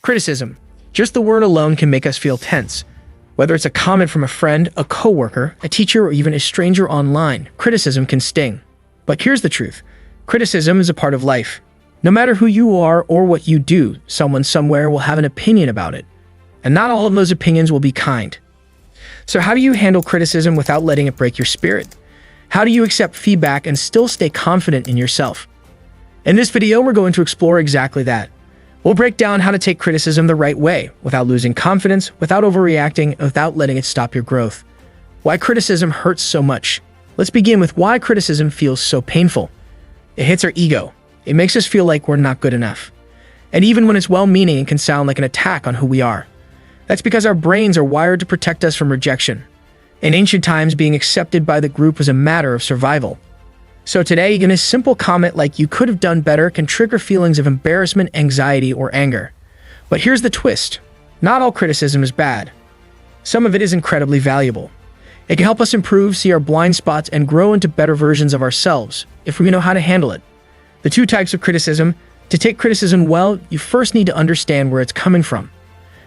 Criticism. Just the word alone can make us feel tense. Whether it's a comment from a friend, a coworker, a teacher, or even a stranger online, criticism can sting. But here's the truth. Criticism is a part of life. No matter who you are or what you do, someone somewhere will have an opinion about it. And not all of those opinions will be kind. So how do you handle criticism without letting it break your spirit? How do you accept feedback and still stay confident in yourself? In this video, we're going to explore exactly that. We'll break down how to take criticism the right way, without losing confidence, without overreacting, and without letting it stop your growth. Why criticism hurts so much. Let's begin with why criticism feels so painful. It hits our ego. It makes us feel like we're not good enough. And even when it's well-meaning, it can sound like an attack on who we are. That's because our brains are wired to protect us from rejection. In ancient times, being accepted by the group was a matter of survival. So today, even a simple comment like "you could have done better" can trigger feelings of embarrassment, anxiety, or anger. But here's the twist. Not all criticism is bad. Some of it is incredibly valuable. It can help us improve, see our blind spots, and grow into better versions of ourselves, if we know how to handle it. The two types of criticism. To take criticism well, you first need to understand where it's coming from.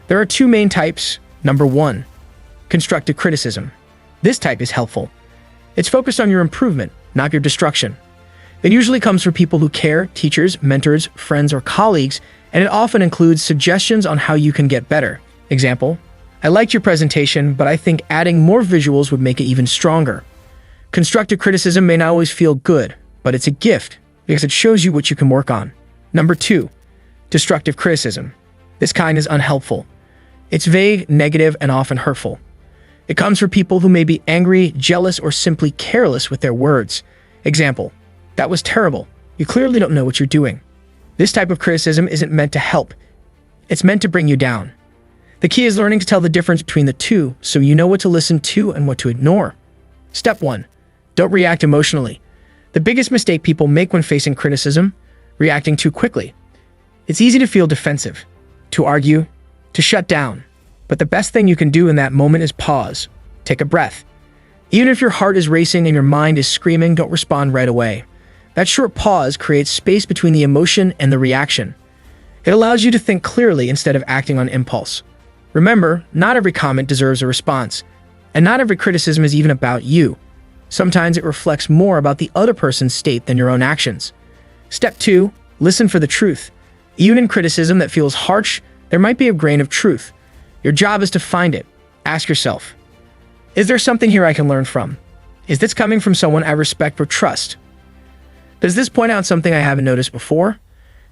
There are two main types. Number 1, constructive criticism. This type is helpful. It's focused on your improvement, not your destruction. It usually comes from people who care, teachers, mentors, friends, or colleagues, and it often includes suggestions on how you can get better. Example, "I liked your presentation, but I think adding more visuals would make it even stronger." Constructive criticism may not always feel good, but it's a gift because it shows you what you can work on. Number 2, destructive criticism. This kind is unhelpful. It's vague, negative, and often hurtful. It comes from people who may be angry, jealous, or simply careless with their words. Example, "That was terrible. You clearly don't know what you're doing." This type of criticism isn't meant to help. It's meant to bring you down. The key is learning to tell the difference between the two so you know what to listen to and what to ignore. Step 1, don't react emotionally. The biggest mistake people make when facing criticism, reacting too quickly. It's easy to feel defensive, to argue, to shut down. But the best thing you can do in that moment is pause. Take a breath. Even if your heart is racing and your mind is screaming, don't respond right away. That short pause creates space between the emotion and the reaction. It allows you to think clearly instead of acting on impulse. Remember, not every comment deserves a response, and not every criticism is even about you. Sometimes it reflects more about the other person's state than your own actions. Step 2, listen for the truth. Even in criticism that feels harsh, there might be a grain of truth. Your job is to find it. Ask yourself, is there something here I can learn from? Is this coming from someone I respect or trust? Does this point out something I haven't noticed before?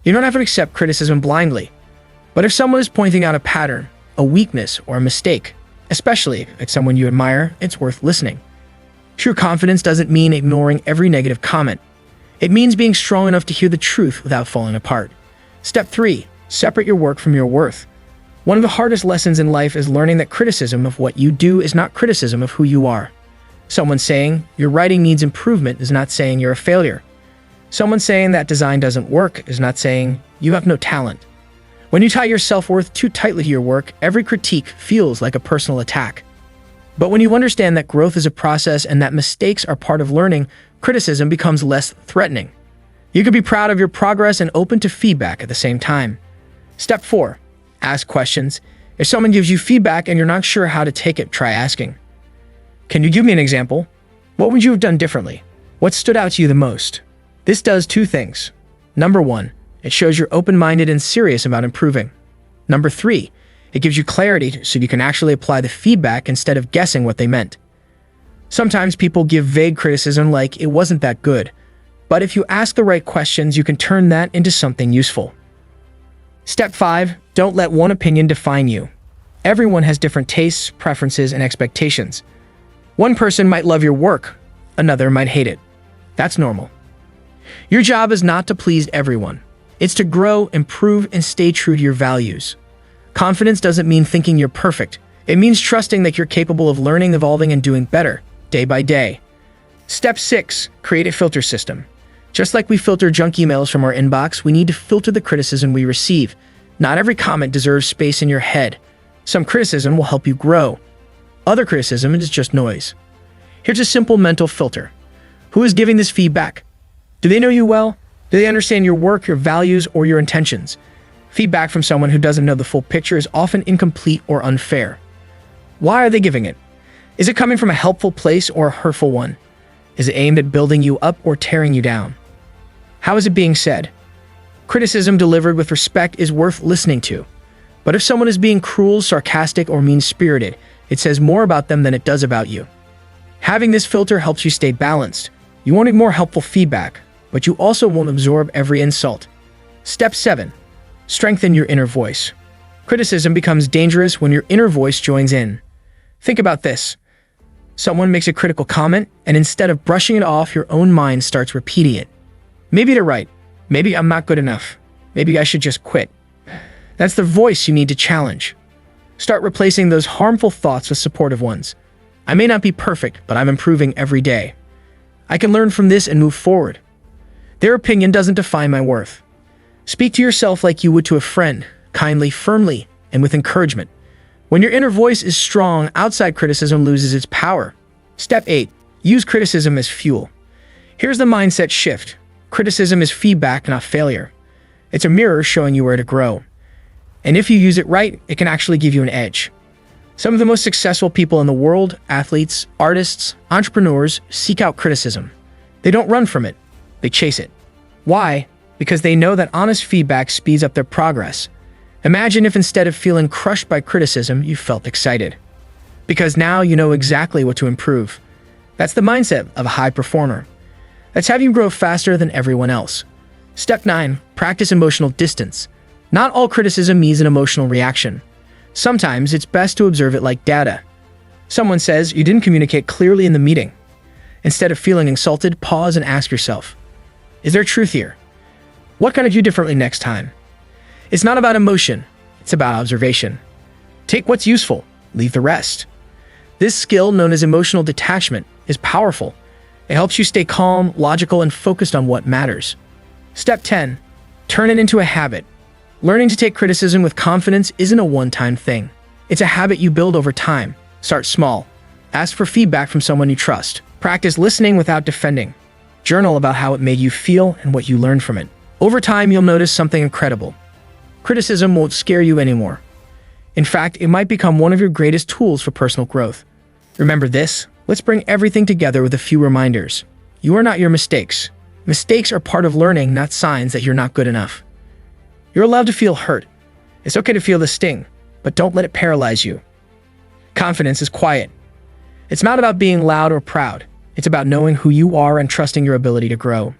You don't have to accept criticism blindly. But if someone is pointing out a pattern, a weakness, or a mistake, especially if it's someone you admire, it's worth listening. True confidence doesn't mean ignoring every negative comment. It means being strong enough to hear the truth without falling apart. Step 3, separate your work from your worth. One of the hardest lessons in life is learning that criticism of what you do is not criticism of who you are. Someone saying your writing needs improvement is not saying you're a failure. Someone saying that design doesn't work is not saying you have no talent. When you tie your self-worth too tightly to your work, every critique feels like a personal attack. But when you understand that growth is a process and that mistakes are part of learning, criticism becomes less threatening. You can be proud of your progress and open to feedback at the same time. Step 4, ask questions. If someone gives you feedback and you're not sure how to take it, try asking. Can you give me an example? What would you have done differently? What stood out to you the most? This does two things. Number 1, it shows you're open-minded and serious about improving. Number 3, it gives you clarity so you can actually apply the feedback instead of guessing what they meant. Sometimes people give vague criticism like "it wasn't that good," but if you ask the right questions, you can turn that into something useful. Step 5, don't let one opinion define you. Everyone has different tastes, preferences, and expectations. One person might love your work, another might hate it. That's normal. Your job is not to please everyone. It's to grow, improve, and stay true to your values. Confidence doesn't mean thinking you're perfect. It means trusting that you're capable of learning, evolving, and doing better, day by day. Step 6, create a filter system. Just like we filter junk emails from our inbox, we need to filter the criticism we receive. Not every comment deserves space in your head. Some criticism will help you grow. Other criticism is just noise. Here's a simple mental filter. Who is giving this feedback? Do they know you well? Do they understand your work, your values, or your intentions? Feedback from someone who doesn't know the full picture is often incomplete or unfair. Why are they giving it? Is it coming from a helpful place or a hurtful one? Is it aimed at building you up or tearing you down? How is it being said? Criticism delivered with respect is worth listening to. But if someone is being cruel, sarcastic, or mean-spirited, it says more about them than it does about you. Having this filter helps you stay balanced. You won't ignore helpful feedback, but you also won't absorb every insult. Step 7. Strengthen your inner voice. Criticism becomes dangerous when your inner voice joins in. Think about this. Someone makes a critical comment, and instead of brushing it off, your own mind starts repeating it. Maybe they're right. Maybe I'm not good enough. Maybe I should just quit. That's the voice you need to challenge. Start replacing those harmful thoughts with supportive ones. I may not be perfect, but I'm improving every day. I can learn from this and move forward. Their opinion doesn't define my worth. Speak to yourself like you would to a friend, kindly, firmly, and with encouragement. When your inner voice is strong, outside criticism loses its power. Step 8. Use criticism as fuel. Here's the mindset shift. Criticism is feedback, not failure. It's a mirror showing you where to grow. And if you use it right, it can actually give you an edge. Some of the most successful people in the world, athletes, artists, entrepreneurs, seek out criticism. They don't run from it. They chase it. Why? Because they know that honest feedback speeds up their progress. Imagine if instead of feeling crushed by criticism, you felt excited. Because now you know exactly what to improve. That's the mindset of a high performer. That's how you grow faster than everyone else. Step 9. Practice emotional distance. Not all criticism means an emotional reaction. Sometimes it's best to observe it like data. Someone says you didn't communicate clearly in the meeting. Instead of feeling insulted, pause and ask yourself, is there truth here? What can I do differently next time? It's not about emotion, it's about observation. Take what's useful, leave the rest. This skill, known as emotional detachment, is powerful. It helps you stay calm, logical, and focused on what matters. Step 10. Turn it into a habit. Learning to take criticism with confidence isn't a one-time thing. It's a habit you build over time. Start small. Ask for feedback from someone you trust. Practice listening without defending. Journal about how it made you feel and what you learned from it. Over time, you'll notice something incredible. Criticism won't scare you anymore. In fact, it might become one of your greatest tools for personal growth. Remember this? Let's bring everything together with a few reminders. You are not your mistakes. Mistakes are part of learning, not signs that you're not good enough. You're allowed to feel hurt. It's okay to feel the sting, but don't let it paralyze you. Confidence is quiet. It's not about being loud or proud. It's about knowing who you are and trusting your ability to grow.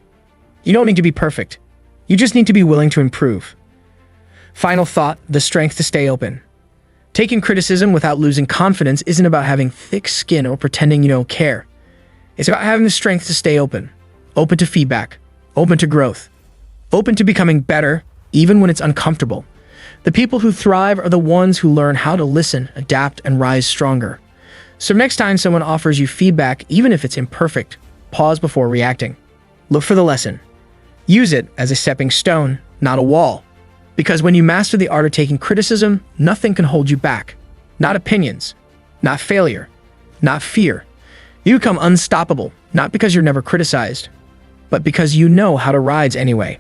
You don't need to be perfect. You just need to be willing to improve. Final thought, the strength to stay open. Taking criticism without losing confidence isn't about having thick skin or pretending you don't care. It's about having the strength to stay open. Open to feedback. Open to growth. Open to becoming better, even when it's uncomfortable. The people who thrive are the ones who learn how to listen, adapt, and rise stronger. So next time someone offers you feedback, even if it's imperfect, pause before reacting. Look for the lesson. Use it as a stepping stone, not a wall. Because when you master the art of taking criticism, nothing can hold you back. Not opinions, not failure, not fear. You become unstoppable, not because you're never criticized, but because you know how to rise anyway.